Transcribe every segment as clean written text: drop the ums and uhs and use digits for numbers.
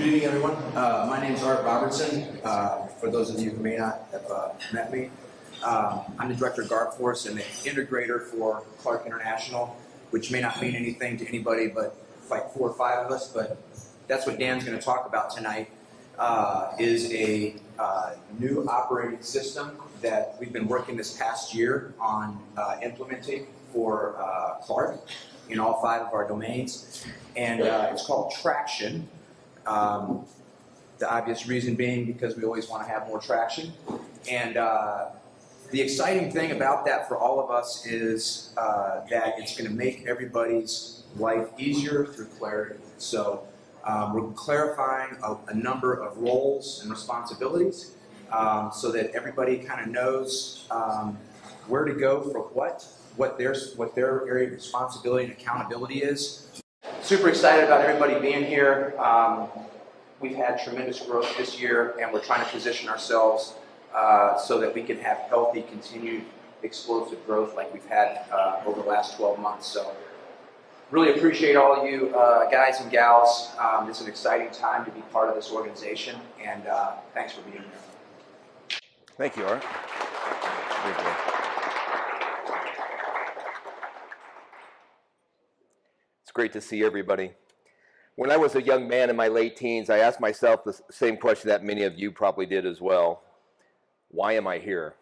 Good evening, everyone. My name is Art Robertson. For those of you who may not have met me, I'm the director of Guard Force and the integrator for Clark International, which may not mean anything to anybody but like 4 or 5 of us, but that's what Dan's going to talk about tonight, is a new operating system that we've been working this past year on implementing for Clark in all 5 of our domains, and it's called Traction. The obvious reason being because we always want to have more traction. And the exciting thing about that for all of us is that it's going to make everybody's life easier through clarity. So we're clarifying a number of roles and responsibilities so that everybody kind of knows where to go for what their area of responsibility and accountability is. Super excited about everybody being here. We've had tremendous growth this year, and we're trying to position ourselves so that we can have healthy, continued, explosive growth like we've had over the last 12 months. So really appreciate all of you guys and gals. It's an exciting time to be part of this organization, and thanks for being here. Thank you, Art. Thank you. It's great to see everybody. When I was a young man in my late teens, I asked myself the same question that many of you probably did as well. Why am I here?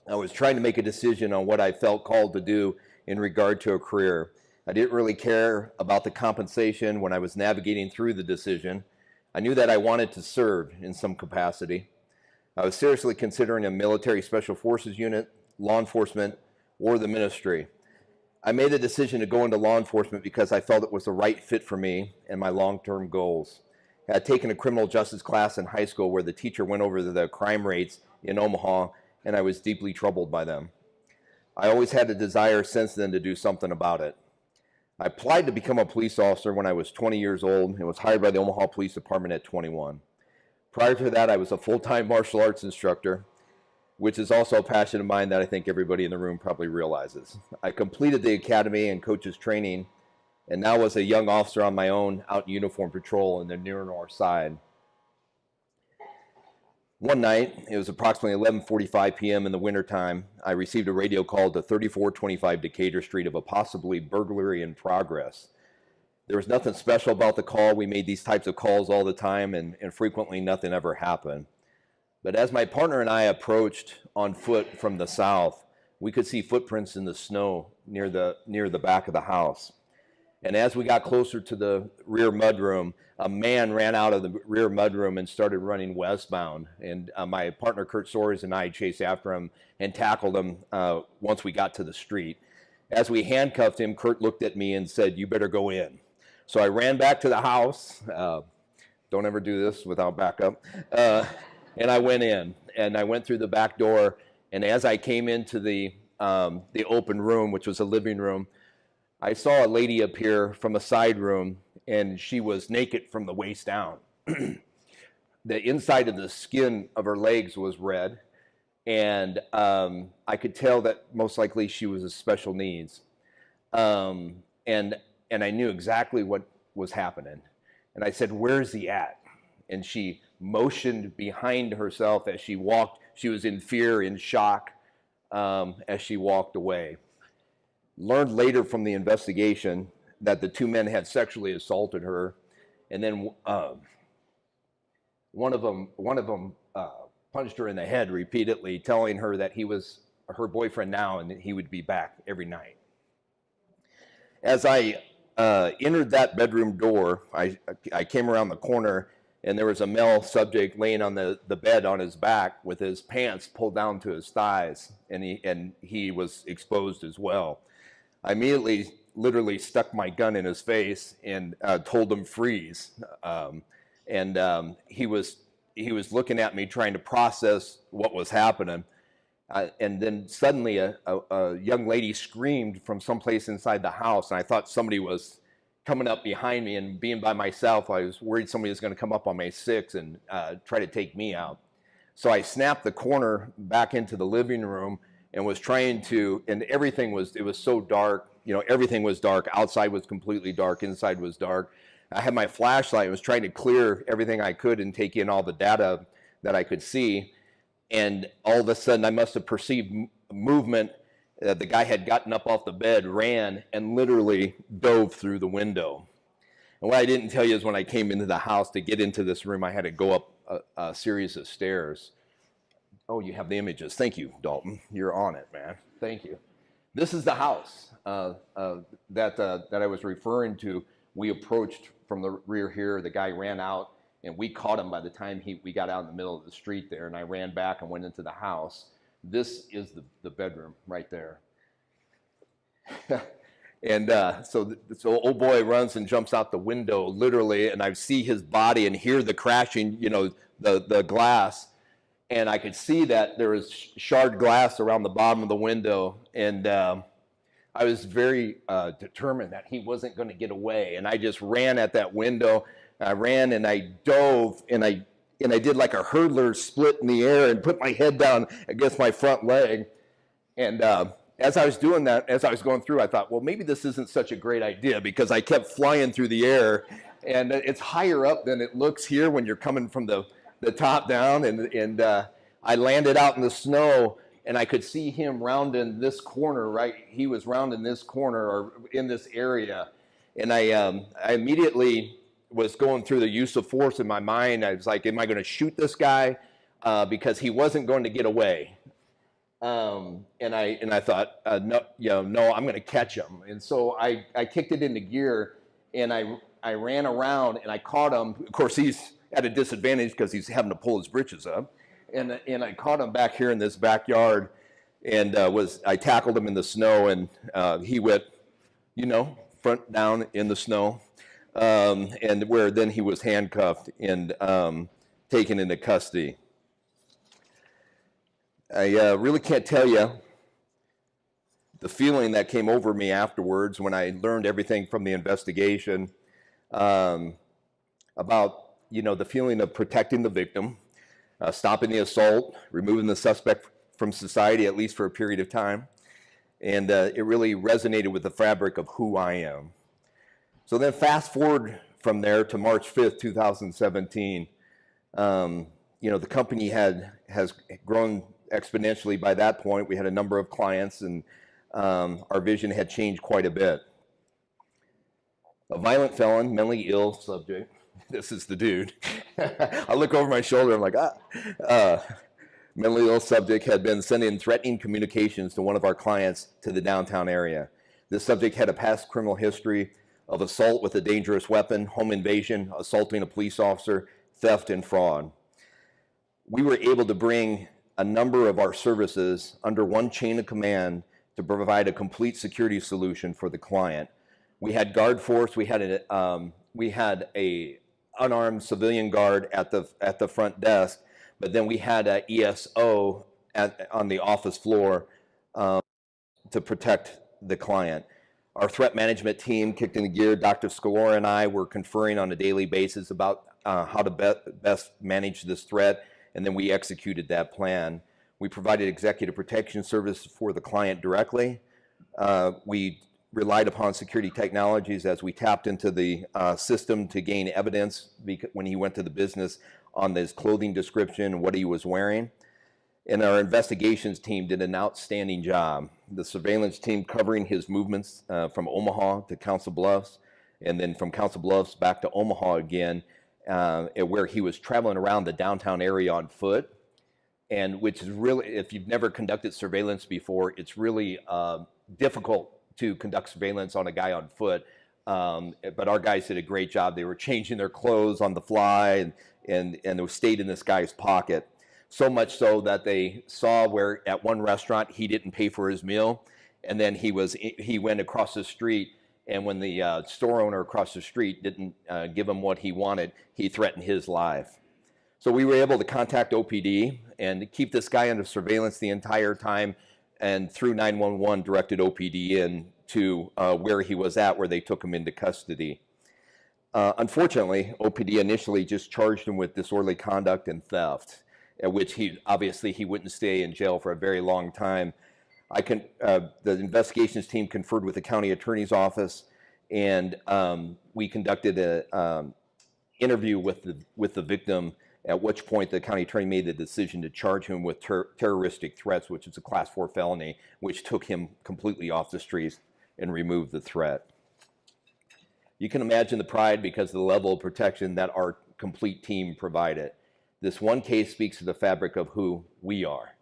I was trying to make a decision on what I felt called to do in regard to a career. I didn't really care about the compensation when I was navigating through the decision. I knew that I wanted to serve in some capacity. I was seriously considering a military special forces unit, law enforcement, or the ministry. I made the decision to go into law enforcement because I felt it was the right fit for me and my long-term goals. I had taken a criminal justice class in high school where the teacher went over the crime rates in Omaha, and I was deeply troubled by them. I always had a desire since then to do something about it. I applied to become a police officer when I was 20 years old and was hired by the Omaha Police Department at 21. Prior to that, I was a full-time martial arts instructor, which is also a passion of mine that I think everybody in the room probably realizes. I completed the academy and coaches training, and now was a young officer on my own out in uniform patrol in the near north side. One night, it was approximately 11:45 p.m. in the wintertime, I received a radio call to 3425 Decatur Street of a possibly burglary in progress. There was nothing special about the call. We made these types of calls all the time, and frequently nothing ever happened. But as my partner and I approached on foot from the south, we could see footprints in the snow near the back of the house. And as we got closer to the rear mudroom, a man ran out of the rear mudroom and started running westbound. And my partner, Kurt Soares, and I chased after him and tackled him once we got to the street. As we handcuffed him, Kurt looked at me and said, "You better go in." So I ran back to the house. Don't ever do this without backup. And I went in, and I went through the back door, and as I came into the open room, which was a living room, I saw a lady appear from a side room, and she was naked from the waist down. The inside of the skin of her legs was red, and I could tell that most likely she was of special needs. And I knew exactly what was happening. And I said, "Where's he at?" And she motioned behind herself as she walked. She was in fear, in shock, as she walked away. Learned later from the investigation that the 2 men had sexually assaulted her, and then one of them punched her in the head repeatedly, telling her that he was her boyfriend now and that he would be back every night. As I entered that bedroom door, I came around the corner, and there was a male subject laying on the bed on his back with his pants pulled down to his thighs, and he was exposed as well. I immediately literally stuck my gun in his face and told him freeze. He was looking at me trying to process what was happening. And then suddenly a young lady screamed from someplace inside the house, and I thought somebody was coming up behind me, and being by myself, I was worried somebody was going to come up on my six and try to take me out. So I snapped the corner back into the living room and was trying to, and it was so dark, everything was dark. Outside was completely dark, inside was dark. I had my flashlight. I was trying to clear everything I could and take in all the data that I could see. And all of a sudden, I must have perceived movement. The guy had gotten up off the bed, ran, and literally dove through the window. And what I didn't tell you is when I came into the house to get into this room, I had to go up a series of stairs. Oh, you have the images. Thank you, Dalton. You're on it, man. Thank you. This is the house that I was referring to. We approached from the rear here. The guy ran out, and we caught him by the time we got out in the middle of the street there, and I ran back and went into the house. This is the bedroom right there. And so old boy runs and jumps out the window, literally, and I see his body and hear the crashing, the glass. And I could see that there was shard glass around the bottom of the window. And I was very determined that he wasn't going to get away. And I just ran at that window. I ran and I dove and I did like a hurdler split in the air and put my head down against my front leg. And as I was doing that, as I was going through, I thought, well, maybe this isn't such a great idea, because I kept flying through the air, and it's higher up than it looks here when you're coming from the top down. And I landed out in the snow, and I could see him rounding this corner, right? He was rounding this corner or in this area. And I immediately was going through the use of force in my mind. I was like, am I going to shoot this guy? Because he wasn't going to get away. And I thought, no, I'm going to catch him. And so I kicked it into gear, and I ran around and I caught him. Of course, he's at a disadvantage because he's having to pull his britches up. And I caught him back here in this backyard, and I tackled him in the snow, and he went, front down in the snow, and where then he was handcuffed and taken into custody. I really can't tell you the feeling that came over me afterwards when I learned everything from the investigation about, the feeling of protecting the victim, stopping the assault, removing the suspect from society, at least for a period of time. And it really resonated with the fabric of who I am. So then fast forward from there to March 5th, 2017. The company has grown exponentially by that point. We had a number of clients, and our vision had changed quite a bit. A violent felon, mentally ill subject. This is the dude. I look over my shoulder, I'm like, mentally ill subject had been sending threatening communications to one of our clients to the downtown area. This subject had a past criminal history of assault with a dangerous weapon, home invasion, assaulting a police officer, theft, and fraud. We were able to bring a number of our services under one chain of command to provide a complete security solution for the client. We had guard force. We had a unarmed civilian guard at the front desk, but then we had a ESO on the office floor to protect the client. Our threat management team kicked into gear. Dr. Scalora and I were conferring on a daily basis about how to best manage this threat, and then we executed that plan. We provided executive protection service for the client directly. We relied upon security technologies as we tapped into the system to gain evidence when he went to the business on his clothing description and what he was wearing. And our investigations team did an outstanding job. The surveillance team covering his movements from Omaha to Council Bluffs, and then from Council Bluffs back to Omaha again, where he was traveling around the downtown area on foot, and which is really, if you've never conducted surveillance before, it's really difficult to conduct surveillance on a guy on foot. But our guys did a great job. They were changing their clothes on the fly, and they stayed in this guy's pocket. So much so that they saw where at one restaurant he didn't pay for his meal, and then he went across the street, and when the store owner across the street didn't give him what he wanted, he threatened his life. So we were able to contact OPD and keep this guy under surveillance the entire time, and through 911 directed OPD in to where he was at, where they took him into custody. Unfortunately, OPD initially just charged him with disorderly conduct and theft, at which he wouldn't stay in jail for a very long time. The investigations team conferred with the county attorney's office, And we conducted an interview with the victim, at which point the county attorney made the decision to charge him with terroristic threats, which is a class 4 felony, which took him completely off the streets and removed the threat. You can imagine the pride because of the level of protection that our complete team provided. This one case speaks to the fabric of who we are.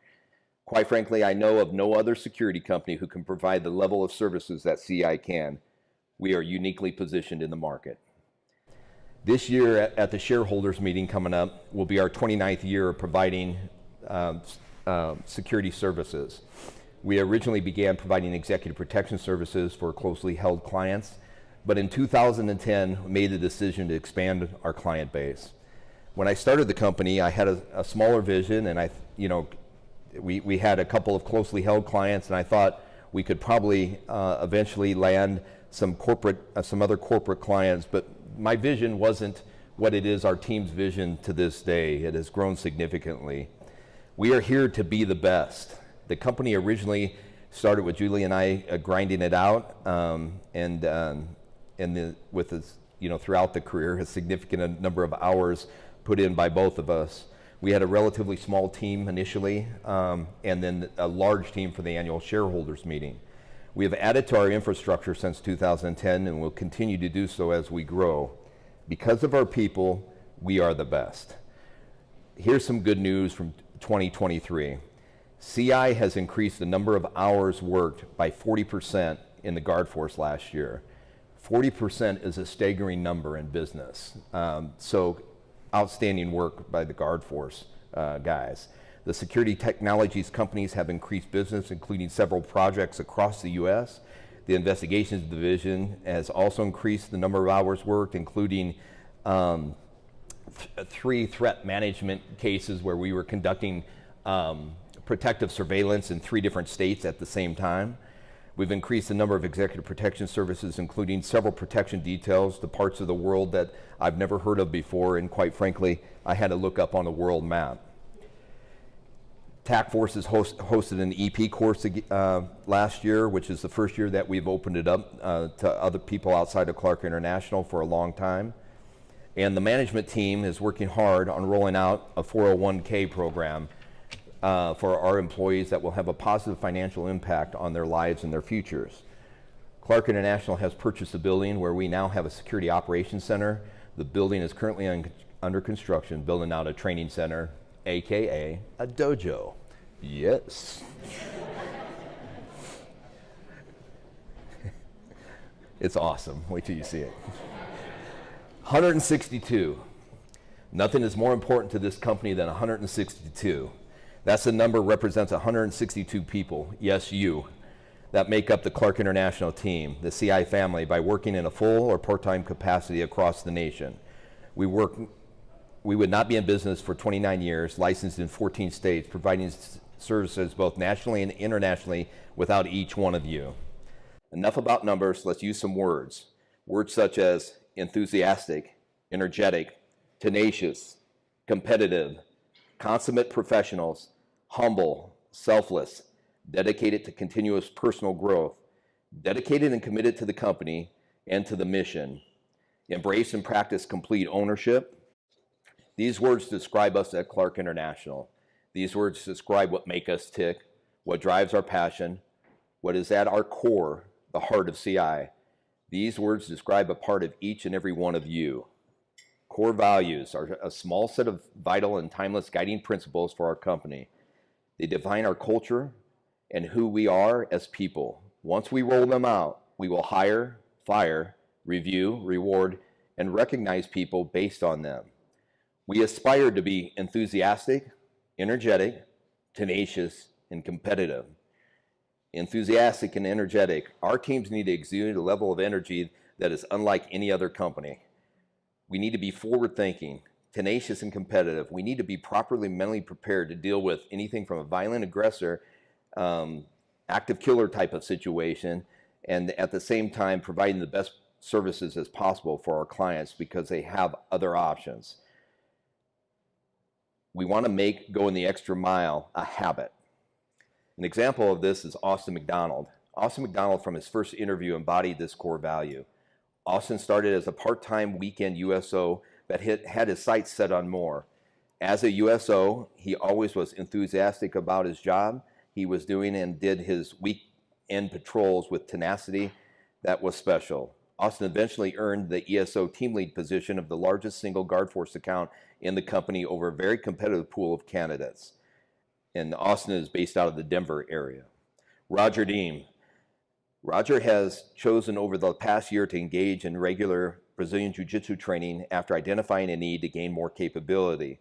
Quite frankly, I know of no other security company who can provide the level of services that CI can. We are uniquely positioned in the market. This year at the shareholders meeting coming up will be our 29th year of providing security services. We originally began providing executive protection services for closely held clients, but in 2010 made the decision to expand our client base. When I started the company, I had a smaller vision, and we had a couple of closely held clients, and I thought we could probably eventually land some other corporate clients, but my vision wasn't what it is our team's vision to this day. It has grown significantly. We are here to be the best. The company originally started with Julie and I grinding it out, throughout the career, a significant number of hours put in by both of us. We had a relatively small team initially, and then a large team for the annual shareholders meeting. We have added to our infrastructure since 2010 and will continue to do so as we grow. Because of our people, we are the best. Here's some good news from 2023. CI has increased the number of hours worked by 40% in the Guard Force last year. 40% is a staggering number in business. So outstanding work by the Guard Force guys. The security technologies companies have increased business, including several projects across the U.S. The investigations division has also increased the number of hours worked, including 3 threat management cases where we were conducting protective surveillance in 3 different states at the same time. We've increased the number of executive protection services, including several protection details to parts of the world that I've never heard of before, and quite frankly, I had to look up on a world map. TAC Force has hosted an EP course last year, which is the first year that we've opened it up to other people outside of Clark International for a long time. And the management team is working hard on rolling out a 401k program for our employees that will have a positive financial impact on their lives and their futures. Clark International has purchased a building where we now have a security operations center. The building is currently under construction, building out a training center, AKA a dojo. Yes. It's awesome. Wait till you see it. 162. Nothing is more important to this company than 162. That's the number represents 162 people, yes, you, that make up the Clark International team, the CI family, by working in a full or part-time capacity across the nation. We would not be in business for 29 years, licensed in 14 states, providing services both nationally and internationally without each one of you. Enough about numbers, let's use some words. Words such as enthusiastic, energetic, tenacious, competitive, consummate professionals, humble, selfless, dedicated to continuous personal growth, dedicated and committed to the company and to the mission, embrace and practice complete ownership. These words describe us at Clark International. These words describe what make us tick, what drives our passion, what is at our core, the heart of CI. These words describe a part of each and every one of you. Core values are a small set of vital and timeless guiding principles for our company. They define our culture and who we are as people. Once we roll them out, we will hire, fire, review, reward, and recognize people based on them. We aspire to be enthusiastic, energetic, tenacious, and competitive. Enthusiastic and energetic, our teams need to exude a level of energy that is unlike any other company. We need to be forward-thinking, tenacious, and competitive. We need to be properly mentally prepared to deal with anything from a violent aggressor, active killer type of situation, and at the same time providing the best services as possible for our clients because they have other options. We want to make going the extra mile a habit. An example of this is Austin McDonald. Austin McDonald, from his first interview, embodied this core value. Austin started as a part-time weekend USO but had his sights set on more. As a USO, he always was enthusiastic about his job he was doing and did his weekend patrols with tenacity that was special. Austin eventually earned the ESO team lead position of the largest single guard force account in the company over a very competitive pool of candidates. And Austin is based out of the Denver area. Roger Deem. Roger has chosen over the past year to engage in regular Brazilian Jiu-Jitsu training after identifying a need to gain more capability.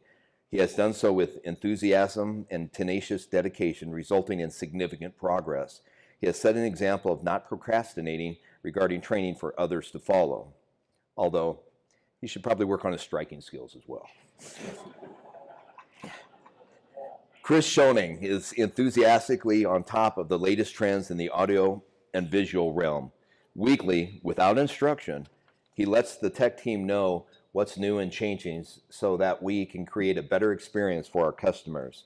He has done so with enthusiasm and tenacious dedication, resulting in significant progress. He has set an example of not procrastinating regarding training for others to follow, although he should probably work on his striking skills as well. Chris Schoening is enthusiastically on top of the latest trends in the audio and visual realm. Weekly, without instruction, he lets the tech team know what's new and changing so that we can create a better experience for our customers.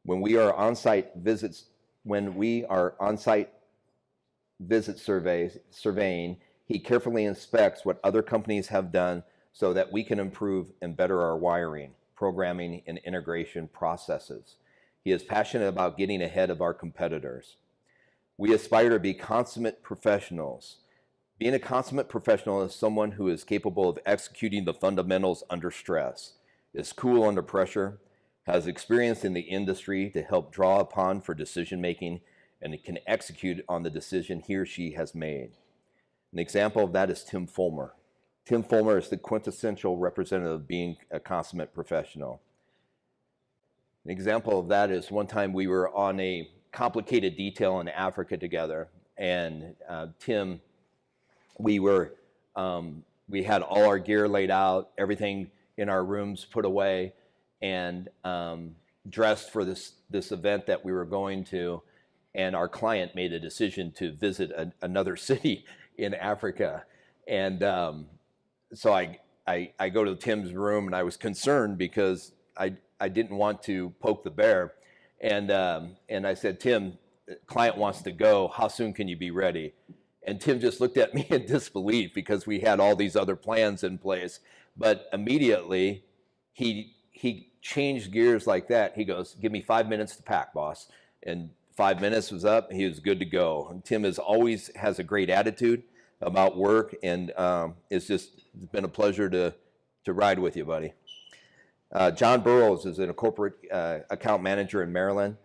When we are on-site visit surveying, he carefully inspects what other companies have done so that we can improve and better our wiring, programming, and integration processes. He is passionate about getting ahead of our competitors. We aspire to be consummate professionals. Being a consummate professional is someone who is capable of executing the fundamentals under stress, is cool under pressure, has experience in the industry to help draw upon for decision making, and can execute on the decision he or she has made. An example of that is Tim Fulmer. Tim Fulmer is the quintessential representative of being a consummate professional. An example of that is one time we were on a complicated detail in Africa together, and Tim, we had all our gear laid out, everything in our rooms put away, and dressed for this event that we were going to, and our client made a decision to visit another city in Africa. And so I go to Tim's room, and I was concerned because I didn't want to poke the bear. And I said, Tim, the client wants to go. How soon can you be ready? And Tim just looked at me in disbelief because we had all these other plans in place. But immediately, he changed gears like that. He goes, give me 5 minutes to pack, boss. And 5 minutes was up. He was good to go. And Tim always has a great attitude about work, and it's been a pleasure to ride with you, buddy. John Burrows is a corporate account manager in Maryland.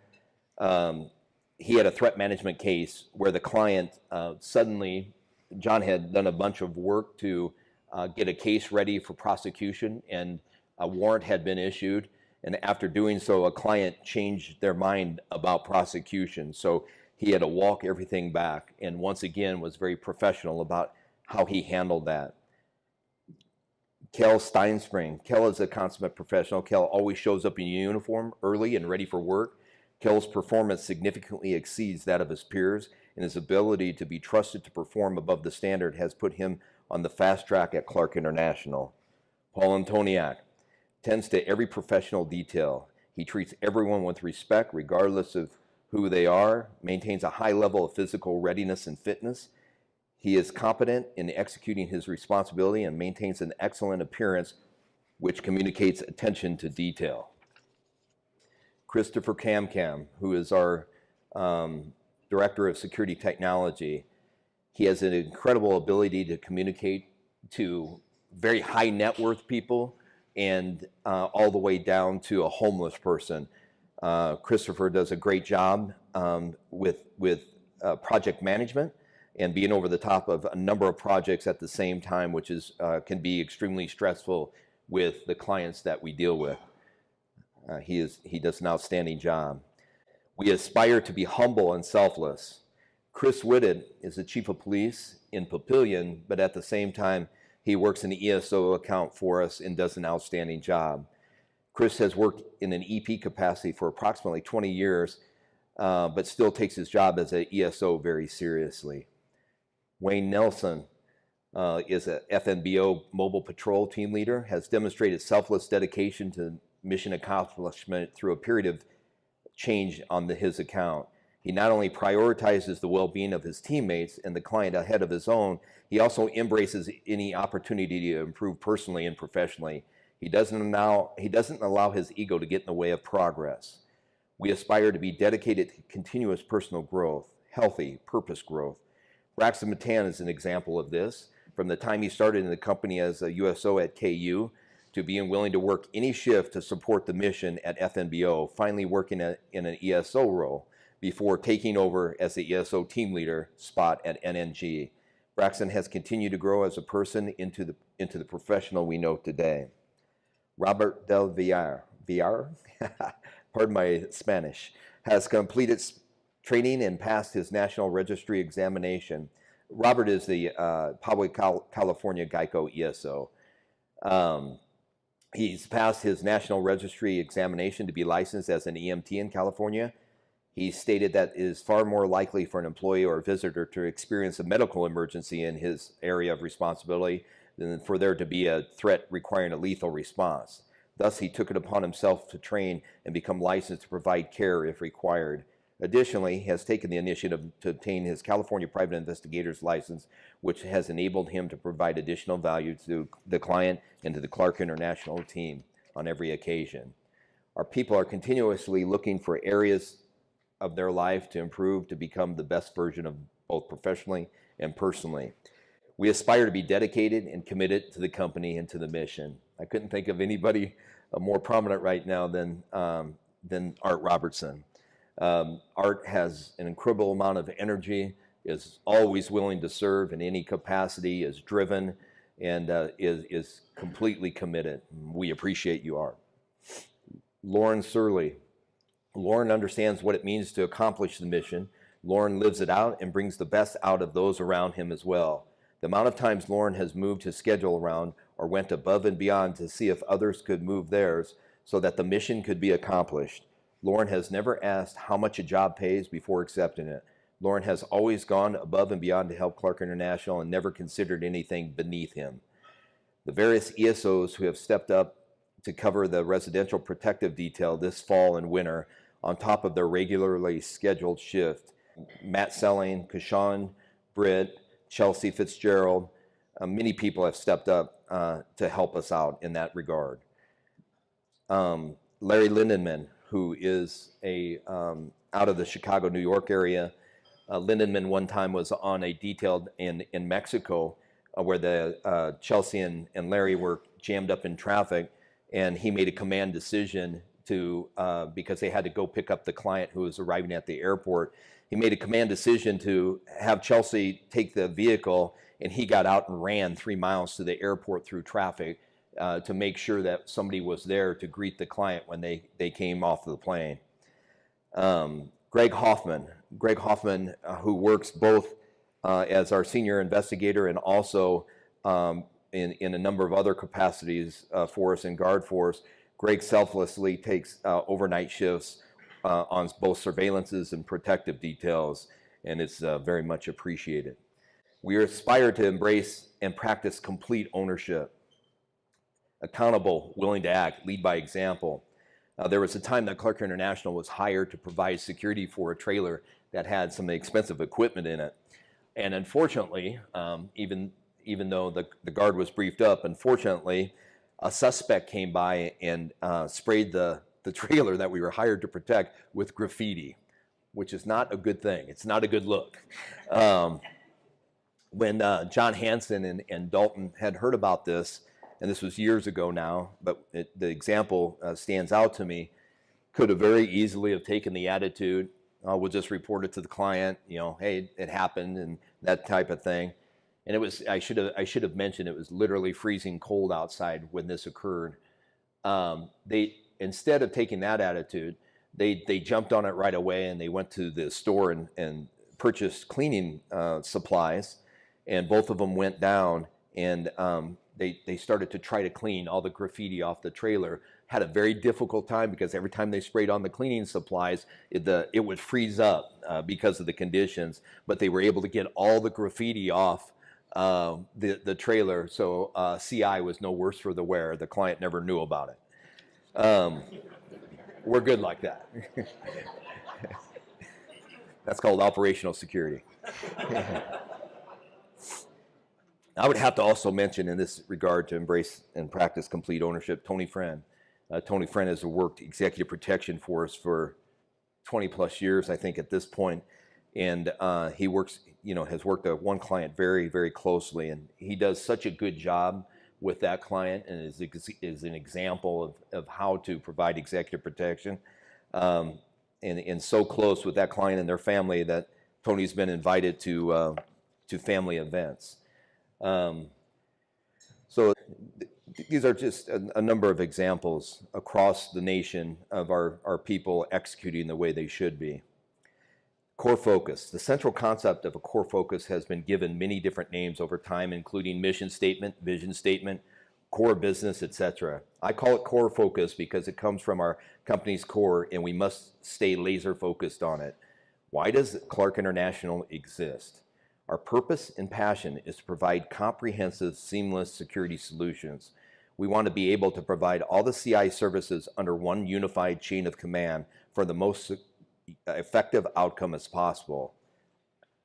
He had a threat management case where the client suddenly, John had done a bunch of work to get a case ready for prosecution, and a warrant had been issued. And after doing so, a client changed their mind about prosecution. So he had to walk everything back, and once again was very professional about how he handled that. Kel Steinspring. Kel is a consummate professional. Kel always shows up in uniform early and ready for work. Kel's performance significantly exceeds that of his peers, and his ability to be trusted to perform above the standard has put him on the fast track at Clark International. Paul Antoniak tends to every professional detail. He treats everyone with respect, regardless of who they are, maintains a high level of physical readiness and fitness. He is competent in executing his responsibility and maintains an excellent appearance, which communicates attention to detail. Christopher Kamkam, who is our Director of Security Technology, he has an incredible ability to communicate to very high net worth people and all the way down to a homeless person. Christopher does a great job with project management and being over the top of a number of projects at the same time, which can be extremely stressful with the clients that we deal with. He does an outstanding job. We aspire to be humble and selfless. Chris Whitted is the chief of police in Papillion, but at the same time, he works in the ESO account for us and does an outstanding job. Chris has worked in an EP capacity for approximately 20 years, but still takes his job as an ESO very seriously. Wayne Nelson is a FNBO mobile patrol team leader, has demonstrated selfless dedication to mission accomplishment through a period of change on his account. He not only prioritizes the well-being of his teammates and the client ahead of his own, he also embraces any opportunity to improve personally and professionally. He doesn't allow his ego to get in the way of progress. We aspire to be dedicated to continuous personal growth, healthy purpose growth. Braxton Matan is an example of this. From the time he started in the company as a USO at KU, to being willing to work any shift to support the mission at FNBO, finally working in an ESO role before taking over as the ESO team leader spot at NNG. Braxton has continued to grow as a person into the professional we know today. Robert Del Villar, pardon my Spanish, has completed training and passed his National Registry examination. Robert is the Poway, California Geico ESO. He's passed his National Registry examination to be licensed as an EMT in California. He stated that it is far more likely for an employee or visitor to experience a medical emergency in his area of responsibility than for there to be a threat requiring a lethal response. Thus, he took it upon himself to train and become licensed to provide care if required. Additionally, he has taken the initiative to obtain his California Private Investigator's license, which has enabled him to provide additional value to the client and to the Clark International team on every occasion. Our people are continuously looking for areas of their life to improve to become the best version of both professionally and personally. We aspire to be dedicated and committed to the company and to the mission. I couldn't think of anybody more prominent right now than Art Robertson. Art has an incredible amount of energy, is always willing to serve in any capacity, is driven, and is completely committed. We appreciate you, Art. Lauren Surley. Lauren understands what it means to accomplish the mission. Lauren lives it out and brings the best out of those around him as well. The amount of times Lauren has moved his schedule around or went above and beyond to see if others could move theirs so that the mission could be accomplished. Lauren has never asked how much a job pays before accepting it. Lauren has always gone above and beyond to help Clark International and never considered anything beneath him. The various ESOs who have stepped up to cover the residential protective detail this fall and winter on top of their regularly scheduled shift, Matt Selling, Kashawn Britt, Chelsea Fitzgerald, many people have stepped up to help us out in that regard. Larry Lindenman, who is out of the Chicago, New York area. Lindenman one time was on a detail in Mexico where the Chelsea and Larry were jammed up in traffic, and he made a command decision to, because they had to go pick up the client who was arriving at the airport, he made a command decision to have Chelsea take the vehicle, and he got out and ran 3 miles to the airport through traffic to make sure that somebody was there to greet the client when they came off the plane. Greg Hoffman, who works both as our senior investigator and also in a number of other capacities for us in Guard Force. Greg selflessly takes overnight shifts on both surveillances and protective details, and it's very much appreciated. We aspire to embrace and practice complete ownership. Accountable, willing to act, lead by example. There was a time that Clark International was hired to provide security for a trailer that had some expensive equipment in it. And unfortunately, even though the guard was briefed up, unfortunately, a suspect came by and sprayed the trailer that we were hired to protect with graffiti, which is not a good thing. It's not a good look. When John Hansen and Dalton had heard about this, and this was years ago now, but the example stands out to me, could have very easily have taken the attitude, we'll just report it to the client, hey, it happened, and that type of thing. And it was, I should have mentioned, it was literally freezing cold outside when this occurred. Instead of taking that attitude, they jumped on it right away, and they went to the store and purchased cleaning supplies, and both of them went down, and they started to try to clean all the graffiti off the trailer. Had a very difficult time because every time they sprayed on the cleaning supplies, it would freeze up because of the conditions, but they were able to get all the graffiti off the trailer, so CI was no worse for the wear. The client never knew about it. We're good like that. That's called operational security. I would have to also mention in this regard to embrace and practice complete ownership, Tony Friend. Tony Friend has worked executive protection for us for 20 plus years, I think, at this point. And he works, has worked with one client very, very closely. And he does such a good job with that client and is an example of how to provide executive protection. And so close with that client and their family that Tony's been invited to family events. So these are just a number of examples across the nation of our people executing the way they should be. Core focus. The central concept of a core focus has been given many different names over time, including mission statement, vision statement, core business, etc. I call it core focus because it comes from our company's core and we must stay laser focused on it. Why does Clark International exist? Our purpose and passion is to provide comprehensive, seamless security solutions. We want to be able to provide all the CI services under one unified chain of command for the most effective outcome as possible.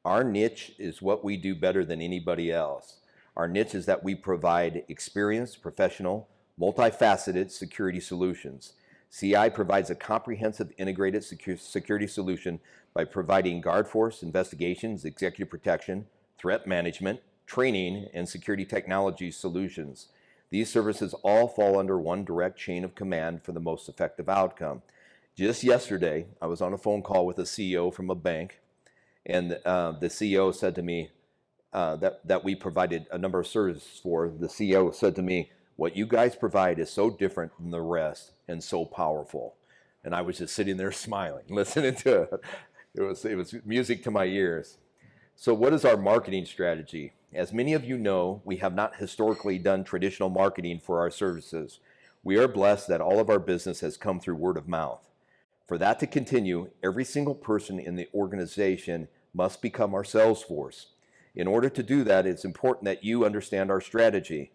Our niche is what we do better than anybody else. Our niche is that we provide experienced, professional, multifaceted security solutions. CI provides a comprehensive integrated security solution by providing guard force, investigations, executive protection, threat management, training, and security technology solutions. These services all fall under one direct chain of command for the most effective outcome. Just yesterday, I was on a phone call with a CEO from a bank, and the CEO said to me that we provided a number of services for. The CEO said to me, "What you guys provide is so different than the rest and so powerful." And I was just sitting there smiling, listening to it. It was music to my ears. So what is our marketing strategy? As many of you know, we have not historically done traditional marketing for our services. We are blessed that all of our business has come through word of mouth. For that to continue, every single person in the organization must become our sales force. In order to do that, it's important that you understand our strategy.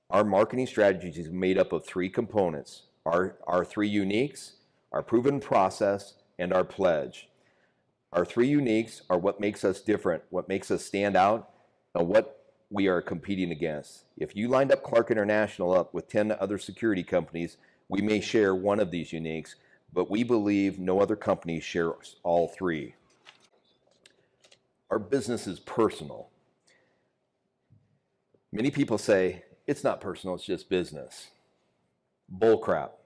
Our marketing strategy is made up of three components: our three uniques, our proven process, and our pledge. Our three uniques are what makes us different, what makes us stand out, and what we are competing against. If you lined up Clark International up with 10 other security companies, we may share one of these uniques, but we believe no other company shares all three. Our business is personal. Many people say, it's not personal, it's just business. Bull crap.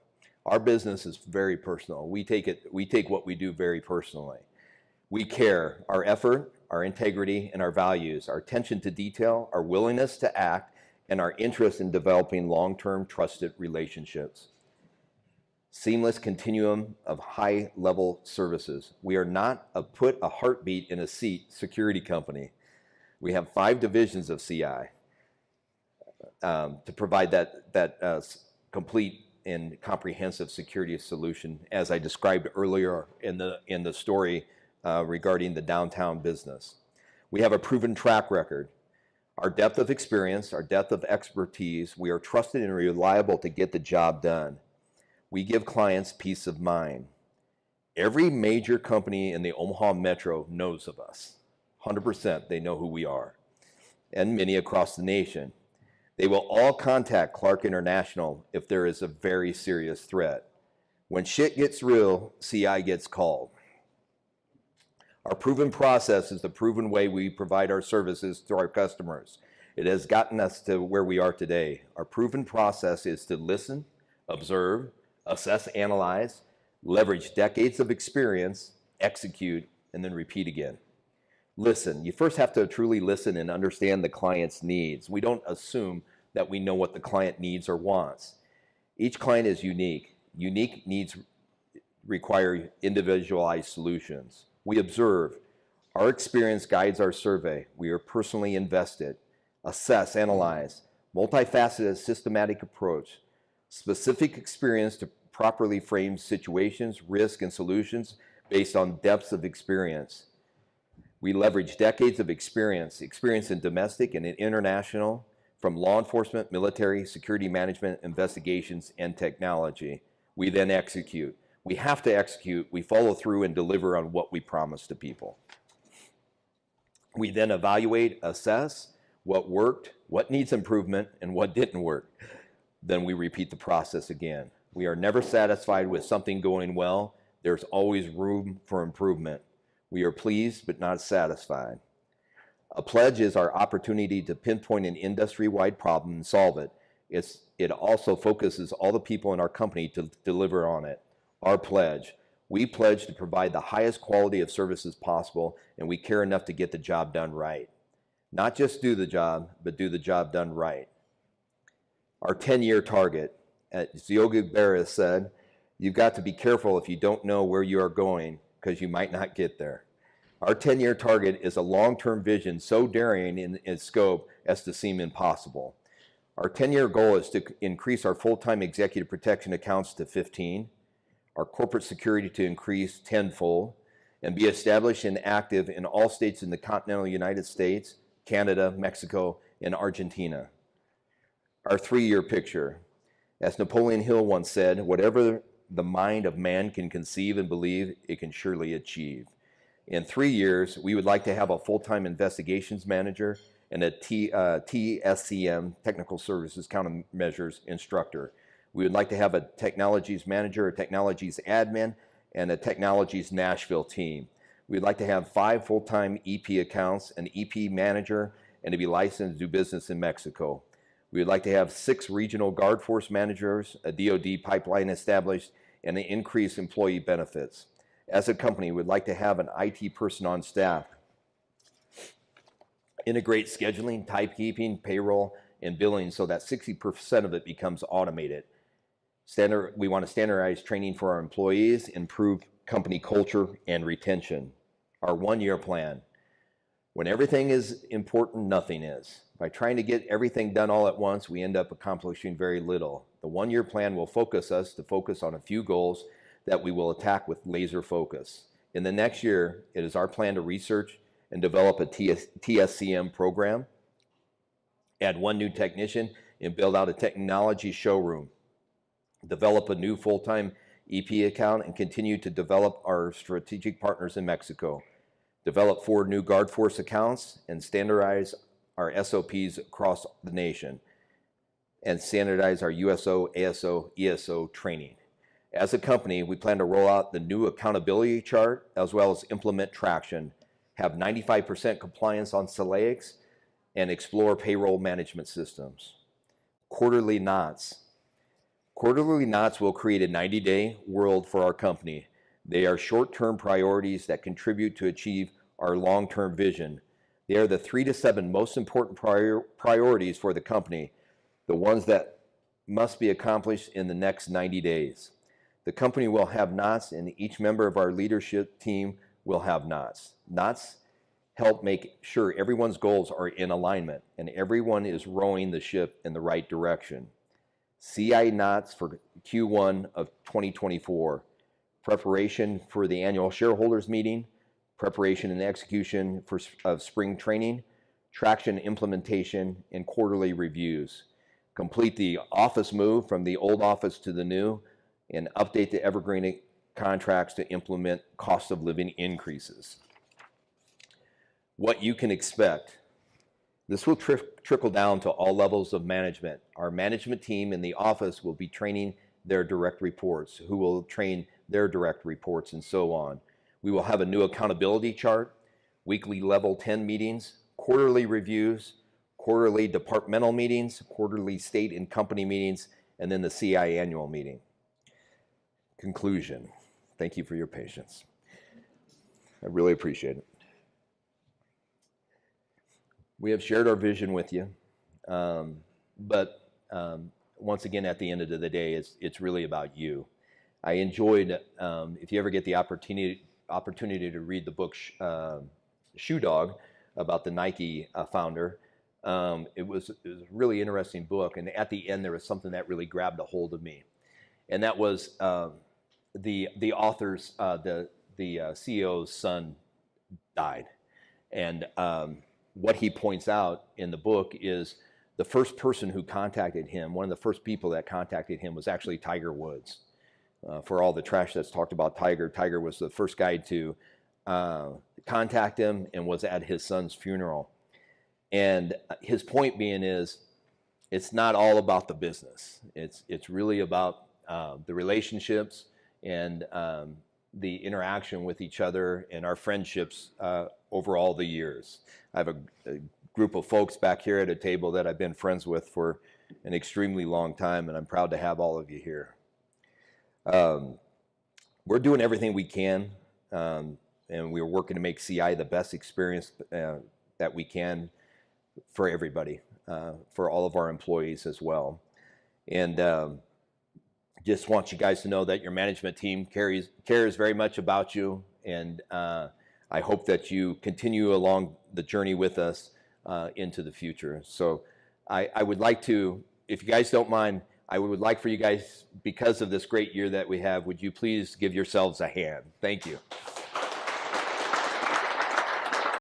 Our business is very personal. We take what we do very personally. We care. Our effort, our integrity, and our values, our attention to detail, our willingness to act, and our interest in developing long-term trusted relationships. Seamless continuum of high-level services. We are not a put a heartbeat in a seat security company. We have 5 divisions of CI to provide that complete and comprehensive security solution, as I described earlier in the story regarding the downtown business. We have a proven track record. Our depth of experience, our depth of expertise, we are trusted and reliable to get the job done. We give clients peace of mind. Every major company in the Omaha Metro knows of us. 100%, they know who we are, and many across the nation. They will all contact Clark International if there is a very serious threat. When shit gets real, CI gets called. Our proven process is the proven way we provide our services to our customers. It has gotten us to where we are today. Our proven process is to listen, observe, assess, analyze, leverage decades of experience, execute, and then repeat again. Listen. You first have to truly listen and understand the client's needs. We don't assume that we know what the client needs or wants. Each client is unique. Unique needs require individualized solutions. We observe. Our experience guides our survey. We are personally invested. Assess, analyze, multifaceted, systematic approach, specific experience to properly frame situations, risk, and solutions based on depths of experience. We leverage decades of experience in domestic and in international, from law enforcement, military, security management, investigations, and technology. We then execute. We have to execute, we follow through and deliver on what we promise to people. We then evaluate, assess what worked, what needs improvement, and what didn't work. Then we repeat the process again. We are never satisfied with something going well. There's always room for improvement. We are pleased but not satisfied. A pledge is our opportunity to pinpoint an industry-wide problem and solve it. It also focuses all the people in our company to deliver on it. Our pledge. We pledge to provide the highest quality of services possible, and we care enough to get the job done right. Not just do the job, but do the job done right. Our 10-year target, as Yogi Berra said, you've got to be careful if you don't know where you are going, because you might not get there. Our 10-year target is a long-term vision so daring in its scope as to seem impossible. Our 10-year goal is to increase our full-time executive protection accounts to 15, our corporate security to increase tenfold, and be established and active in all states in the continental United States, Canada, Mexico, and Argentina. Our 3-year picture. As Napoleon Hill once said, whatever the mind of man can conceive and believe, it can surely achieve. In 3 years, we would like to have a full-time investigations manager and a TSCM, Technical Services Countermeasures instructor. We would like to have a technologies manager, a technologies admin, and a technologies Nashville team. We'd like to have 5 full-time EP accounts, an EP manager, and to be licensed to do business in Mexico. We would like to have 6 regional guard force managers, a DoD pipeline established, and to increase employee benefits. As a company, we'd like to have an IT person on staff, integrate scheduling, timekeeping, payroll, and billing so that 60% of it becomes automated. We want to standardize training for our employees, improve company culture and retention. Our 1-year plan. When everything is important, nothing is. By trying to get everything done all at once, we end up accomplishing very little. The 1-year plan will focus us to focus on a few goals that we will attack with laser focus. In the next year, it is our plan to research and develop a TSCM program, add 1 new technician, and build out a technology showroom, develop a new full-time EP account, and continue to develop our strategic partners in Mexico, develop 4 new guard force accounts, and standardize our SOPs across the nation, and standardize our USO, ASO, ESO training. As a company, we plan to roll out the new accountability chart as well as implement Traction, have 95% compliance on Salix, and explore payroll management systems. Quarterly knots. Quarterly knots will create a 90-day world for our company. They are short-term priorities that contribute to achieve our long-term vision. They are the 3 to 7 most important priorities for the company, the ones that must be accomplished in the next 90 days. The company will have knots, and each member of our leadership team will have knots. Knots help make sure everyone's goals are in alignment and everyone is rowing the ship in the right direction. CI knots for Q1 of 2024. Preparation for the annual shareholders meeting, preparation and execution of spring training, Traction implementation, and quarterly reviews. Complete the office move from the old office to the new, and update the evergreen contracts to implement cost of living increases. What you can expect. This will trickle down to all levels of management. Our management team in the office will be training their direct reports, who will train their direct reports, and so on. We will have a new accountability chart, weekly level 10 meetings, quarterly reviews, quarterly departmental meetings, quarterly state and company meetings, and then the CI annual meeting. Conclusion. Thank you for your patience. I really appreciate it. We have shared our vision with you, but once again, at the end of the day, it's really about you. I enjoyed, if you ever get the opportunity to read the book Shoe Dog about the Nike founder, it was a really interesting book, and at the end there was something that really grabbed a hold of me, and that was the author's, the CEO's son died, and what he points out in the book is the first person who contacted him, one of the first people that contacted him was actually Tiger Woods. for all the trash that's talked about Tiger. Tiger was the first guy to contact him and was at his son's funeral. And his point being is, it's not all about the business. It's really about the relationships and the interaction with each other and our friendships over all the years. I have a group of folks back here at a table that I've been friends with for an extremely long time, and I'm proud to have all of you here. We're doing everything we can, and we're working to make CI the best experience that we can for everybody, for all of our employees as well. And just want you guys to know that your management team cares very much about you, and I hope that you continue along the journey with us into the future. So I would like to, if you guys don't mind, I would like for you guys, because of this great year that we have, would you please give yourselves a hand? Thank you.